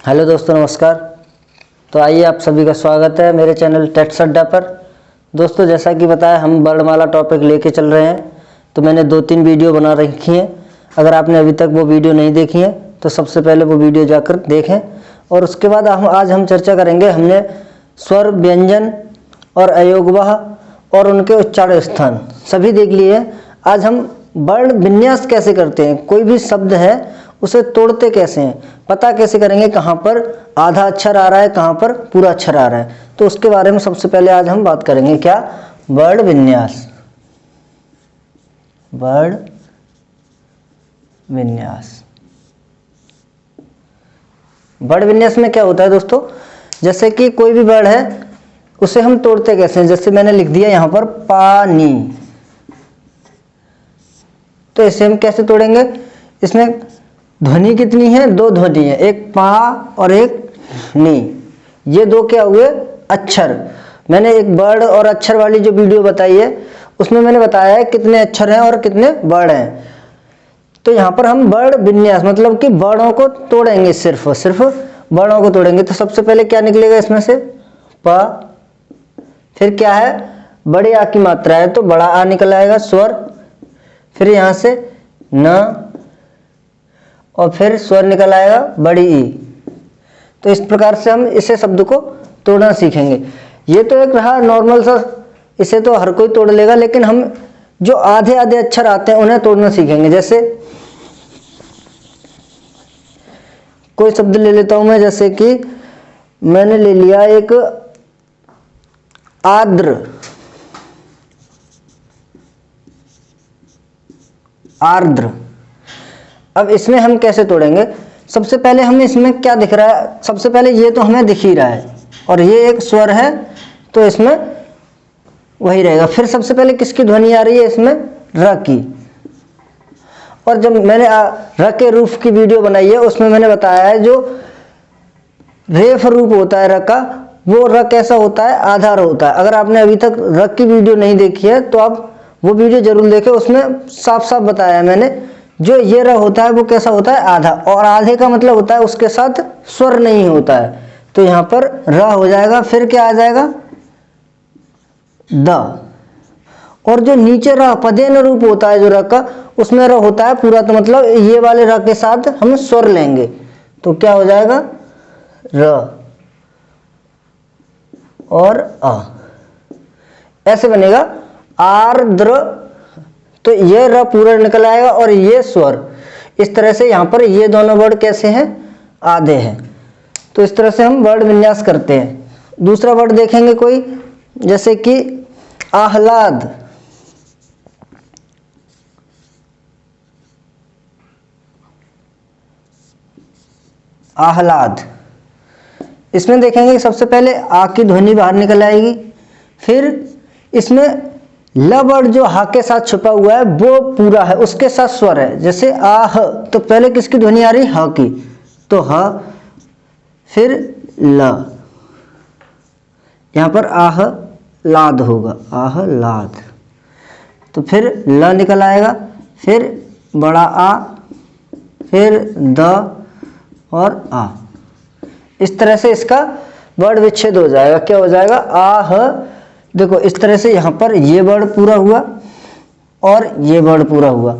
Hello दोस्तों, नमस्कार। तो आइए, आप सभी का स्वागत है मेरे चैनल टेट्स अड्डा पर। दोस्तों, जैसा कि बताया, हम वर्णमाला टॉपिक लेके चल रहे हैं। तो मैंने 2-3 वीडियो बना रखी हैं। अगर आपने अभी तक वो वीडियो नहीं देखी है तो सबसे पहले वो वीडियो जाकर देखें। और उसके बाद आज हम चर्चा करेंगे। हमने स्वर, व्यंजन और अयोगवाह और उनके उच्चारण स्थान सभी देख लिए हैं। आज हम वर्ण विन्यास कैसे करते हैं, कोई भी शब्द है उसे तोड़ते कैसे हैं, पता कैसे करेंगे कहाँ पर आधा अक्षर आ रहा है, कहाँ पर पूरा अक्षर आ रहा है। तो उसके बारे में सबसे पहले आज हम बात करेंगे। क्या? वर्ण विन्यास। वर्ण विन्यास। वर्ण विन्यास में क्या होता है दोस्तों, जैसे कि कोई भी वर्ण है उसे हम तोड़ते कैसे हैं। जैसे मैंने लिख दिया यहाँ पर पानी, तो इसे हम कैसे तोड़ेंगे। इसमें ध्वनि कितनी है? 2 ध्वनि है, एक पा और एक नी। ये 2 क्या हुए? अक्षर। मैंने एक वर्ण और अक्षर वाली जो वीडियो बताई है उसमें मैंने बताया है कितने अक्षर हैं और कितने वर्ण हैं। तो यहाँ पर हम वर्ण विन्यास मतलब कि वर्णों को तोड़ेंगे, सिर्फ और सिर्फ वर्णों को तोड़ेंगे। तो सबसे पहले क्या निकलेगा इसमें से? प। फिर क्या है? बड़े आ की मात्रा है तो बड़ा आ निकल आएगा, स्वर। फिर यहाँ से न, और फिर स्वर निकल आएगा बड़ी ई। तो इस प्रकार से हम इसे शब्द को तोड़ना सीखेंगे। ये तो एक रहा नॉर्मल सा, इसे तो हर कोई तोड़ लेगा, लेकिन हम जो आधे आधे अक्षर आते हैं उन्हें तोड़ना सीखेंगे। जैसे कोई शब्द ले लेता हूं मैं, जैसे कि मैंने ले लिया एक आर्द्र। आर्द्र। अब इसमें हम कैसे तोड़ेंगे? सबसे पहले हम इसमें क्या दिख रहा है, सबसे पहले ये तो हमें दिख ही रहा है और ये एक स्वर है तो इसमें वही रहेगा। फिर सबसे पहले किसकी ध्वनि आ रही है? इसमें र की। और जब मैंने र के रूप की वीडियो बनाई है उसमें मैंने बताया है जो रेफ रूप होता है र का, वो र कैसा होता है? आधा र होता है। अगर आपने अभी तक र की वीडियो नहीं देखी है तो आप वो वीडियो जरूर देखें, उसमें साफ साफ बताया है मैंने। जो ये र होता है वो कैसा होता है? आधा। और आधे का मतलब होता है उसके साथ स्वर नहीं होता है। तो यहाँ पर र हो जाएगा। फिर क्या आ जाएगा? द। और जो नीचे र पदेन रूप होता है जो र का, उसमें र होता है पूरा, तो मतलब ये वाले र के साथ हम स्वर लेंगे तो क्या हो जाएगा? र और अ। ऐसे बनेगा आर्द्र। तो ये र पूरा निकल आएगा और ये स्वर। इस तरह से यहाँ पर ये दोनों वर्ड कैसे हैं? आधे हैं। तो इस तरह से हम वर्ड विन्यास करते हैं। दूसरा वर्ड देखेंगे कोई, जैसे कि आह्लाद। आह्लाद। इसमें देखेंगे सबसे पहले आ की ध्वनि बाहर निकल आएगी। फिर इसमें ल वर्ड जो हा के साथ छुपा हुआ है वो पूरा है, उसके साथ स्वर है। जैसे आह, तो पहले किसकी ध्वनि आ रही? ह की, तो ह। फिर ल, यहां पर आह लाद होगा, आह लाद। तो फिर ल निकल आएगा, फिर बड़ा आ, फिर द और आ। इस तरह से इसका वर्ड विच्छेद हो जाएगा। क्या हो जाएगा? आह। देखो इस तरह से यहाँ पर ये वर्ड पूरा हुआ और ये वर्ड पूरा हुआ।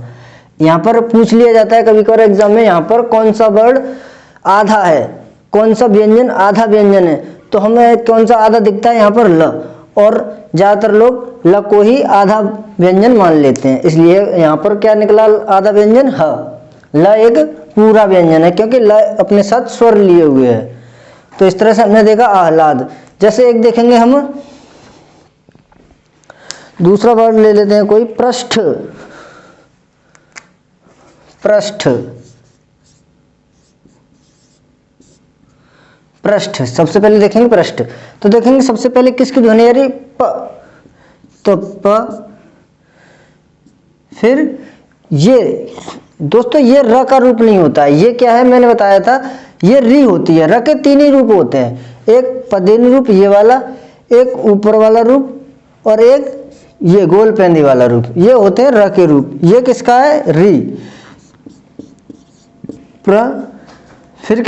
यहाँ पर पूछ लिया जाता है कभी कभार एग्जाम में, यहाँ पर कौन सा वर्ड आधा है, कौन सा व्यंजन आधा व्यंजन है। तो हमें कौन सा आधा दिखता है? यहाँ पर ल। और ज़्यादातर लोग ल को ही आधा व्यंजन मान लेते हैं, इसलिए यहाँ पर क्या निकला? आधा व्यंजन ह। ल एक पूरा व्यंजन है क्योंकि ल अपने साथ स्वर लिए हुए है। तो इस तरह से हमने देखा आह्लाद। जैसे एक देखेंगे हम, दूसरा वर्ड ले लेते हैं कोई, पृष्ठ। पृष्ठ। पृष्ठ। सबसे पहले देखेंगे पृष्ठ। तो देखेंगे सबसे पहले किसकी ध्वनि आ रही? प। तो प। फिर ये दोस्तों ये र का रूप नहीं होता है। ये क्या है? मैंने बताया था ये री होती है। र के 3 ही रूप होते हैं, एक पदेन रूप ये वाला, एक ऊपर वाला रूप और एक ये गोल पेंदी वाला रूप। ये होते हैं र के रूप। ये किसका है? री। प्र। फिर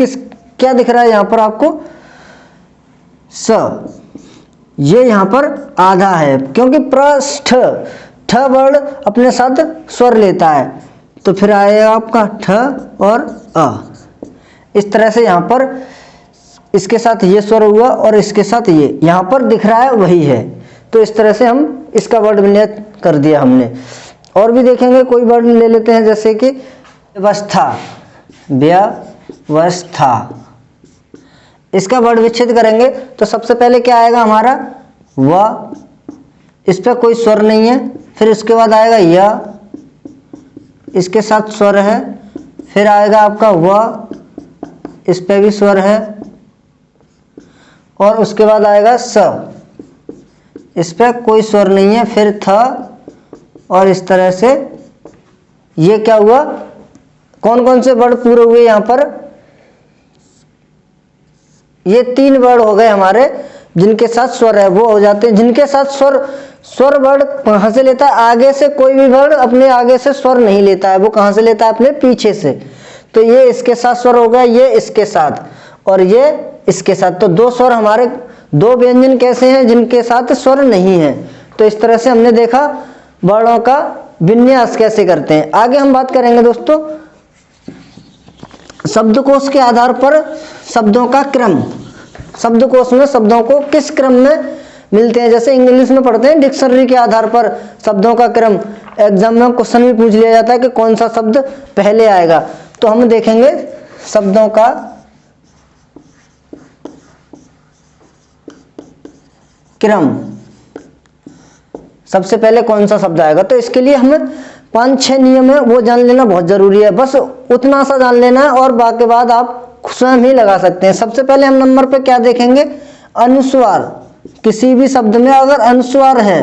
क्या दिख रहा है यहाँ पर आपको, स, ये यहाँ पर आधा है क्योंकि प्रस्थ ठ वर्ड अपने साथ स्वर लेता है, तो फिर आएगा आपका ठ और अ। इस तरह से यहाँ पर इसके साथ ये स्वर हुआ और इसके साथ ये यहाँ पर दिख रहा है वही है। तो इस तरह से हम इसका वर्ड विन्यास कर दिया हमने। और भी देखेंगे, कोई वर्ड ले लेते हैं जैसे कि व्यवस्था, व्यवस्था, इसका वर्ड विच्छेद करेंगे तो सबसे पहले क्या आएगा हमारा व, इस पर कोई स्वर नहीं है। फिर उसके बाद आएगा य, इसके साथ स्वर है। फिर आएगा आपका व, इस पे भी स्वर है। और उसके बाद आएगा स, इस पे कोई स्वर नहीं है। फिर थ, और इस तरह से ये क्या हुआ, कौन कौन से वर्ड पूरे हुए यहाँ पर, ये 3 वर्ड हो गए हमारे जिनके साथ स्वर है, वो हो जाते हैं। जिनके साथ स्वर वर्ड कहाँ से लेता है, आगे से कोई भी वर्ड अपने आगे से स्वर नहीं लेता है, वो कहाँ से लेता है, अपने पीछे से। तो ये इसके साथ स्वर हो गया, ये इसके साथ और ये इसके साथ। तो 2 स्वर हमारे, 2 व्यंजन कैसे हैं जिनके साथ स्वर नहीं है। तो इस तरह से हमने देखा वर्णों का विन्यास कैसे करते हैं। आगे हम बात करेंगे दोस्तों शब्दकोश के आधार पर शब्दों का क्रम। शब्दकोश में शब्दों को किस क्रम में मिलते हैं, जैसे इंग्लिश में पढ़ते हैं डिक्शनरी के आधार पर शब्दों का क्रम। एग्जाम में क्वेश्चन भी पूछ लिया जाता है कि कौन सा शब्द पहले आएगा। तो हम देखेंगे शब्दों का क्रम, सबसे पहले कौन सा शब्द आएगा। तो इसके लिए हमें 5-6 नियम है, वो जान लेना बहुत जरूरी है। बस उतना सा जान लेना है और बाकी बाद आप स्वयं ही लगा सकते हैं। सबसे पहले हम नंबर पे क्या देखेंगे, अनुस्वार। किसी भी शब्द में अगर अनुस्वार है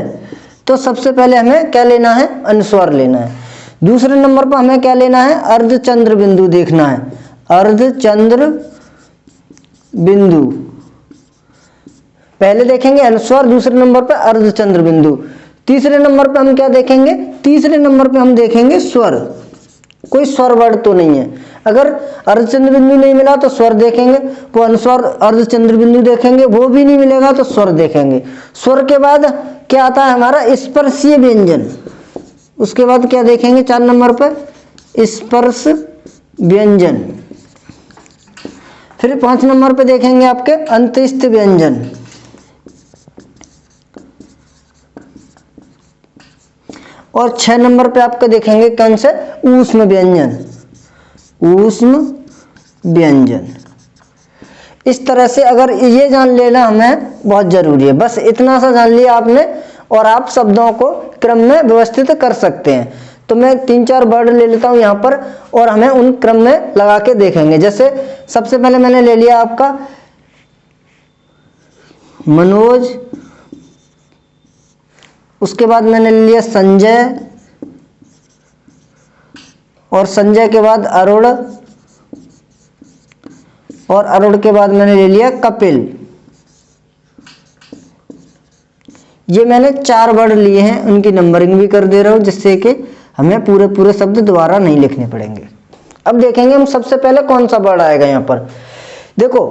तो सबसे पहले हमें क्या लेना है, अनुस्वार लेना है। दूसरे नंबर पर हमें क्या लेना है, अर्धचंद्र बिंदु देखना है, अर्धचंद्र बिंदु। पहले देखेंगे अनुस्वार, दूसरे नंबर पर अर्धचंद्र बिंदु। तीसरे नंबर पे हम क्या देखेंगे, तीसरे नंबर पे हम देखेंगे स्वर। कोई स्वर वर्ड तो नहीं है। अगर अर्धचंद्र बिंदु नहीं मिला तो स्वर देखेंगे, वो अनुस्वार अर्धचंद्र बिंदु देखेंगे, वो भी नहीं मिलेगा तो स्वर देखेंगे। स्वर के बाद क्या आता है हमारा, स्पर्शीय व्यंजन। उसके बाद क्या देखेंगे 4 नंबर पर, स्पर्श व्यंजन। फिर 5 नंबर पे देखेंगे आपके अंतस्थ व्यंजन। और 6 नंबर पे आपके देखेंगे कौन से, ऊष्म व्यंजन, ऊष्म व्यंजन। इस तरह से अगर ये जान लेना हमें बहुत जरूरी है। बस इतना सा जान लिया आपने और आप शब्दों को क्रम में व्यवस्थित कर सकते हैं। तो मैं 3-4 वर्ड ले लेता हूं यहाँ पर और हमें उन क्रम में लगा के देखेंगे। जैसे सबसे पहले मैंने ले लिया आपका मनोज, उसके बाद मैंने ले लिया संजय, और संजय के बाद अरुण, और अरुण के बाद मैंने ले लिया कपिल। ये मैंने 4 वर्ड लिए हैं, उनकी नंबरिंग भी कर दे रहा हूं जिससे कि हमें पूरे शब्द दोबारा नहीं लिखने पड़ेंगे। अब देखेंगे हम सबसे पहले कौन सा वर्ड आएगा यहाँ पर। देखो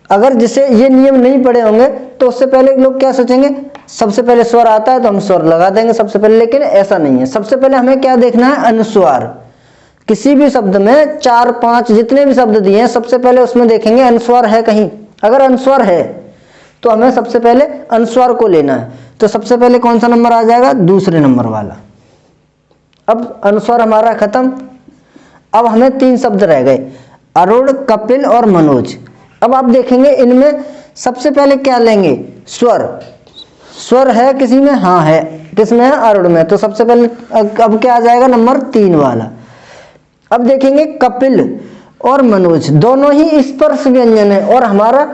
अगर जिसे ये नियम नहीं पढ़े होंगे तो उससे पहले लोग क्या सोचेंगे, सबसे पहले स्वर आता है तो हम स्वर लगा देंगे सबसे पहले, लेकिन ऐसा नहीं है। सबसे पहले हमें क्या देखना है, अनुस्वार। किसी भी शब्द में 4-5 जितने भी शब्द दिए हैं सबसे पहले उसमें देखेंगे अनुस्वार है कहीं। अगर अनुस्वार है तो हमें सबसे पहले अनुस्वार को लेना है। तो सबसे पहले कौन सा नंबर आ जाएगा, दूसरे नंबर वाला। अब अनुस्वार हमारा खत्म। अब हमें 3 शब्द रह गए, अरुण, कपिल और मनोज। अब आप देखेंगे इनमें सबसे पहले क्या लेंगे, स्वर। स्वर है किसी में, हाँ है। किसमें है, अरुण में। तो सबसे पहले अब क्या आ जाएगा, नंबर 3 वाला। अब देखेंगे कपिल और मनोज दोनों ही स्पर्श व्यंजन है और हमारा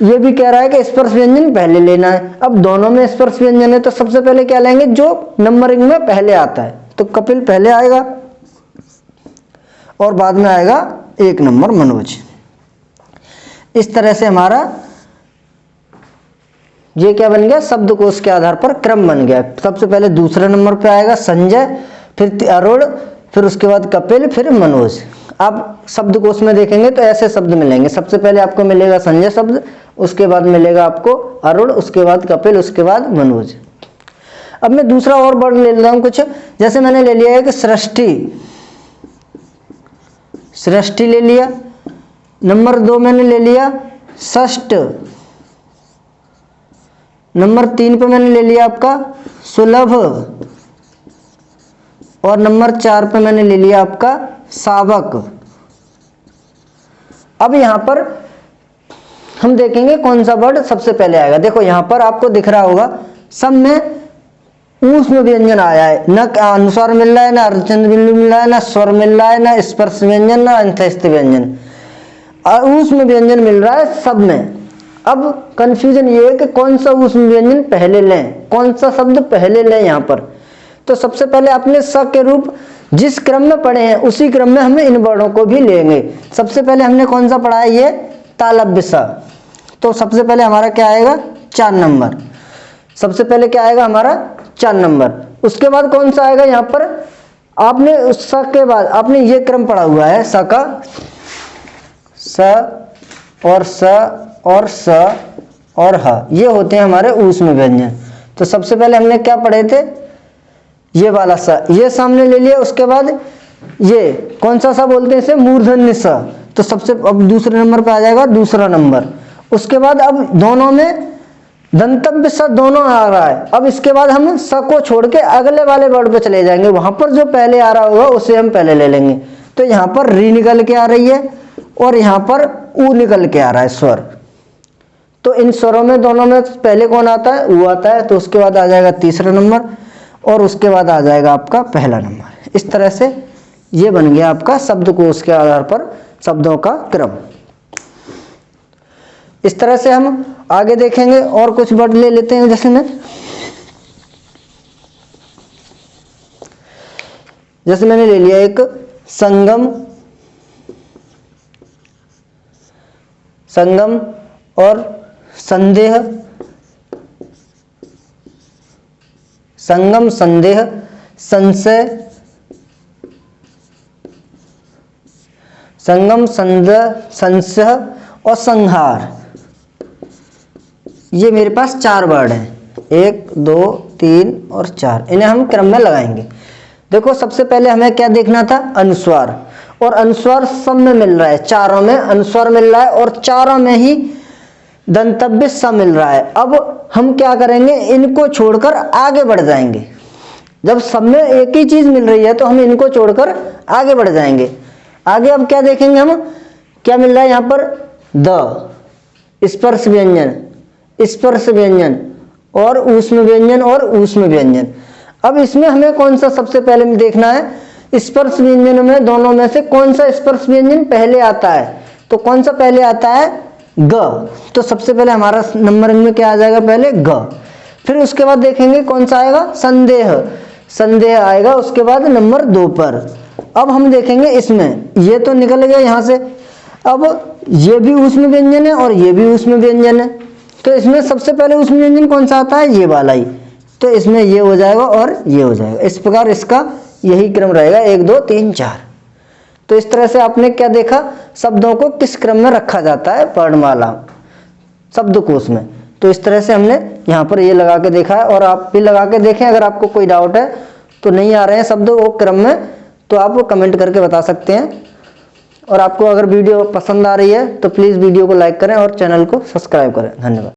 ये भी कह रहा है कि स्पर्श व्यंजन पहले लेना है। अब दोनों में स्पर्श व्यंजन है तो सबसे पहले क्या लेंगे, जो नंबरिंग में पहले आता है। तो कपिल पहले आएगा और बाद में आएगा 1 नंबर मनोज। इस तरह से हमारा ये क्या बन गया, शब्दकोश के आधार पर क्रम बन गया। सबसे पहले दूसरे नंबर पे आएगा संजय, फिर अरुण, फिर उसके बाद कपिल, फिर मनोज। आप शब्दकोश में देखेंगे तो ऐसे शब्द मिलेंगे। सबसे पहले आपको मिलेगा संजय शब्द, उसके बाद मिलेगा आपको अरुण, उसके बाद कपिल, उसके बाद मनोज। अब मैं दूसरा और वर्ड ले लेता हूं कुछ, जैसे मैंने ले लिया है कि सृष्टि, सृष्टि ले लिया। नंबर 2 मैंने ले लिया षष्ठ। नंबर 3 पे मैंने ले लिया आपका सुलभ। और नंबर 4 पे मैंने ले लिया आपका शावक। अब यहां पर हम देखेंगे कौन सा वर्ड सबसे पहले आएगा। देखो यहां पर आपको दिख रहा होगा सब में ऊष्म व्यंजन आया है, न अनुस्वार मिल रहा है, ना अर्धचंद्र बिंदु मिल रहा है, ना स्वर मिल रहा है, ना स्पर्श व्यंजन, ना अंतस्थ व्यंजन, ऊष्म व्यंजन मिल रहा है सब में। अब कंफ्यूजन ये है कि कौन सा ऊष्म व्यंजन पहले लें, कौन सा शब्द पहले लें यहाँ पर। तो सबसे पहले अपने स के रूप जिस क्रम में पढ़े हैं उसी क्रम में हमें इन वर्णों को भी लेंगे। सबसे पहले हमने कौन सा पढ़ा है, ये तालव्य स। तो सबसे पहले हमारा क्या आएगा 4 नंबर। सबसे पहले क्या आएगा हमारा 4 नंबर। उसके बाद कौन सा आएगा यहाँ पर, आपने उस स के बाद आपने ये क्रम पढ़ा हुआ है, स का स और स और स और ह, ये होते हैं हमारे ऊष्म व्यंजन। तो सबसे पहले हमने क्या पढ़े थे, ये वाला स, ये सामने ले लिया। उसके बाद ये कौन सा सा बोलते हैं इसे, मूर्धन्य स। तो सबसे अब दूसरे नंबर पे आ जाएगा दूसरा नंबर। उसके बाद अब दोनों में दंतव्य स दोनों आ रहा है। अब इसके बाद हम स को छोड़ के अगले वाले वर्ड पे चले जाएंगे, वहां पर जो पहले आ रहा होगा उसे हम पहले ले लेंगे। तो यहाँ पर री निकल के आ रही है और यहाँ पर ऊ निकल के आ रहा है स्वर। तो इन स्वरों में दोनों में पहले कौन आता है, ऊ आता है। तो उसके बाद आ जाएगा तीसरा नंबर और उसके बाद आ जाएगा आपका पहला नंबर। इस तरह से ये बन गया आपका शब्दकोश के आधार पर शब्दों का क्रम। इस तरह से हम आगे देखेंगे और कुछ वर्ड ले लेते हैं। जैसे मैंने ले लिया एक संगम, संगम और संदेह, संगम, संदेह, संशय, संगम, संशय और संहार। ये मेरे पास 4 वर्ड हैं, 1 2 3 और 4। इन्हें हम क्रम में लगाएंगे। देखो सबसे पहले हमें क्या देखना था, अनुस्वार। और अनुस्वार सब में मिल रहा है, चारों में अनुस्वार मिल रहा है और चारों में ही दंतव्य स मिल रहा है। अब हम क्या करेंगे, इनको छोड़कर आगे बढ़ जाएंगे। जब सब में एक ही चीज मिल रही है तो हम इनको छोड़कर आगे बढ़ जाएंगे। आगे अब क्या देखेंगे हम, क्या मिल रहा है यहाँ पर, द, स्पर्श व्यंजन, स्पर्श व्यंजन और ऊष्म व्यंजन और ऊष्म व्यंजन। अब इसमें हमें कौन सा सबसे पहले में देखना है, स्पर्श व्यंजन में दोनों में से कौन सा स्पर्श व्यंजन पहले आता है। तो कौन सा पहले आता है, ग। तो सबसे पहले हमारा नंबर में क्या आ जाएगा, पहले ग। फिर उसके बाद देखेंगे कौन सा आएगा, संदेह, संदेह आएगा उसके बाद नंबर 2 पर। अब हम देखेंगे इसमें ये तो निकल गया यहाँ से। अब ये भी ऊष्म व्यंजन है और ये भी ऊष्म व्यंजन है। तो इसमें सबसे पहले ऊष्म व्यंजन कौन सा आता है, ये वाला ही। तो इसमें ये हो जाएगा और ये हो जाएगा। इस प्रकार इसका यही क्रम रहेगा, 1 2 3 4। तो इस तरह से आपने क्या देखा, शब्दों को किस क्रम में रखा जाता है वर्णमाला शब्दकोश में। तो इस तरह से हमने यहाँ पर ये लगा के देखा है और आप भी लगा के देखें। अगर आपको कोई डाउट है तो नहीं आ रहे हैं शब्द वो क्रम में, तो आप वो कमेंट करके बता सकते हैं। और आपको अगर वीडियो पसंद आ रही है तो प्लीज़ वीडियो को लाइक करें और चैनल को सब्सक्राइब करें। धन्यवाद।